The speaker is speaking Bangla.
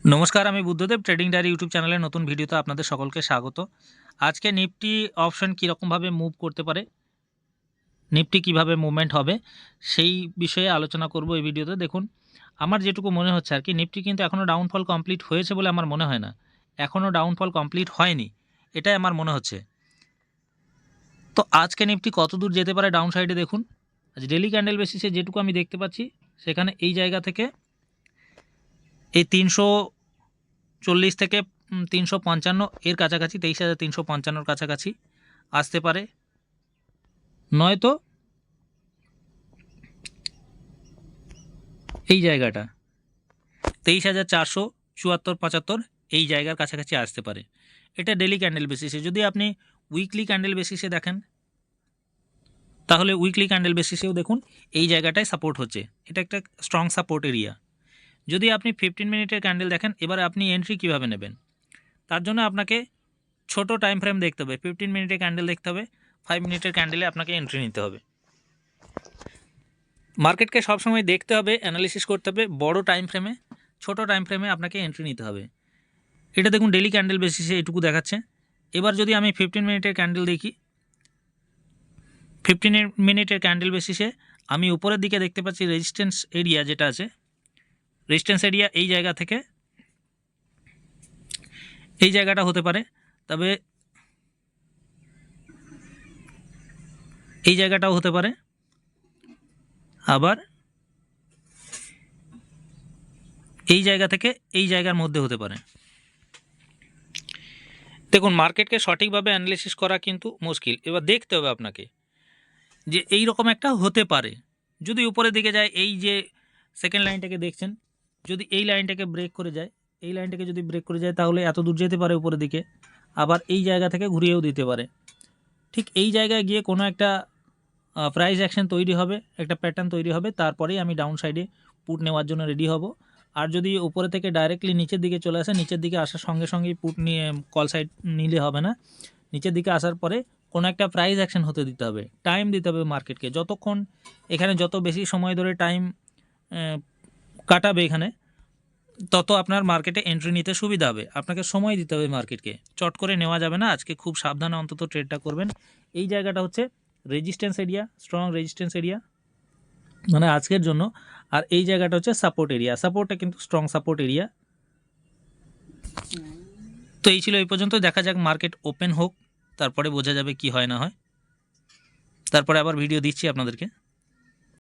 নমস্কার, আমি বুদ্ধদেব ট্রেডিং ডায়েরি ইউটিউব চ্যানেলের নতুন ভিডিওতে আপনাদের সকলকে স্বাগত। আজকে নিফটি অপশন কীরকমভাবে মুভ করতে পারে, নিফটি কিভাবে মুভমেন্ট হবে, সেই বিষয়ে আলোচনা করব এই ভিডিওতে। দেখুন, আমার যেটুকু মনে হচ্ছে আর কি, নিফটি কিন্তু এখনও ডাউনফল কমপ্লিট হয়েছে বলে আমার মনে হয় না। এখনও ডাউনফল কমপ্লিট হয়নি, এটাই আমার মনে হচ্ছে। তো আজকে নিফটি কত দূর যেতে পারে ডাউন সাইডে দেখুন। আজ ডেলি ক্যান্ডেল বেসিসে যেটুকু আমি দেখতে পাচ্ছি, সেখানে এই জায়গা থেকে এই 340 থেকে 355 এর কাছাকাছি, 23,355 কাছাকাছি আসতে পারে, নয়তো এই জায়গাটা 23,474-75 এই জায়গার কাছাকাছি আসতে পারে। এটা ডেলি ক্যান্ডেল বেসিসে। যদি আপনি উইকলি ক্যান্ডেল বেসিসে দেখেন, তাহলে উইকলি ক্যান্ডেল বেসিসেও দেখুন এই জায়গাটায় সাপোর্ট হচ্ছে, এটা একটা স্ট্রং সাপোর্ট এরিয়া। যদি আপনি 15 মিনিটের ক্যান্ডেল দেখেন, এবার আপনি এন্ট্রি কিভাবে নেবেন, তার জন্য আপনাকে ছোট টাইম ফ্রেম দেখতে হবে। 15 মিনিটের ক্যান্ডেল দেখতে হবে, 5 মিনিটের ক্যান্ডেলে আপনাকে এন্ট্রি নিতে হবে। মার্কেটকে সবসময় দেখতে হবে, অ্যানালিসিস করতে হবে বড় টাইম ফ্রেমে, ছোট টাইম ফ্রেমে আপনাকে এন্ট্রি নিতে হবে। এটা দেখুন ডেলি ক্যান্ডেল বেসিসে এটুকু দেখাচ্ছে। এবার যদি আমি 15 মিনিটের ক্যান্ডেল দেখি, 15 মিনিটের ক্যান্ডেল বেসিসে আমি উপরের দিকে দেখতে পাচ্ছি রেজিস্ট্যান্স এরিয়া যেটা আছে, রেজিস্ট্যান্স এরিয়া এই জায়গা থেকে এই জায়গাটা হতে পারে, তবে এই জায়গাটাও হতে পারে, আবার এই জায়গা থেকে এই জায়গার মধ্যে হতে পারে। দেখুন, মার্কেটকে সঠিকভাবে অ্যানালিসিস করা কিন্তু মুশকিল। এবার দেখতে হবে আপনাকে যে এই রকম একটা হতে পারে। যদি উপরের দিকে যায়, এই যে সেকেন্ড লাইনটাকে দেখছেন, যদি এই লাইনটাকে ব্রেক করে যায়, এই লাইনটাকে যদি ব্রেক করে যায়, তাহলে এত দূর যেতে পারে উপরের দিকে, আবার এই জায়গা থেকে ঘুরিয়েও দিতে পারে। ঠিক এই জায়গায় গিয়ে কোনো একটা প্রাইস অ্যাকশন তৈরি হবে, একটা প্যাটার্ন তৈরি হবে, তারপরেই আমি ডাউন সাইডে পুট নেওয়ার জন্য রেডি হব। আর যদি উপরে থেকে ডাইরেক্টলি নিচের দিকে চলে আসে, নিচের দিকে আসার সঙ্গে সঙ্গেই পুট নিয়ে কল সাইড নিলে হবে না। নিচের দিকে আসার পরে কোনো একটা প্রাইস অ্যাকশন হতে দিতে হবে, টাইম দিতে হবে মার্কেটকে। যতক্ষণ এখানে যত বেশি সময় ধরে টাইম কাটাবে এখানে, তত আপনার মার্কেটে এন্ট্রি নিতে সুবিধা হবে। আপনাকে সময় দিতে হবে মার্কেটকে, চট করে নেওয়া যাবে না। আজকে খুব সাবধানে অন্তত ট্রেডটা করবেন। এই জায়গাটা হচ্ছে resistance area, strong resistance area মানে আজকের জন্য। আর এই জায়গাটা হচ্ছে সাপোর্ট এরিয়া, সাপোর্টটা কিন্তু স্ট্রং সাপোর্ট এরিয়া। তো এই ছিল এই পর্যন্ত। দেখা যাক মার্কেট ওপেন হোক, তারপরে বোঝা যাবে কি হয় না হয়। তারপরে আবার ভিডিও দিচ্ছি আপনাদেরকে।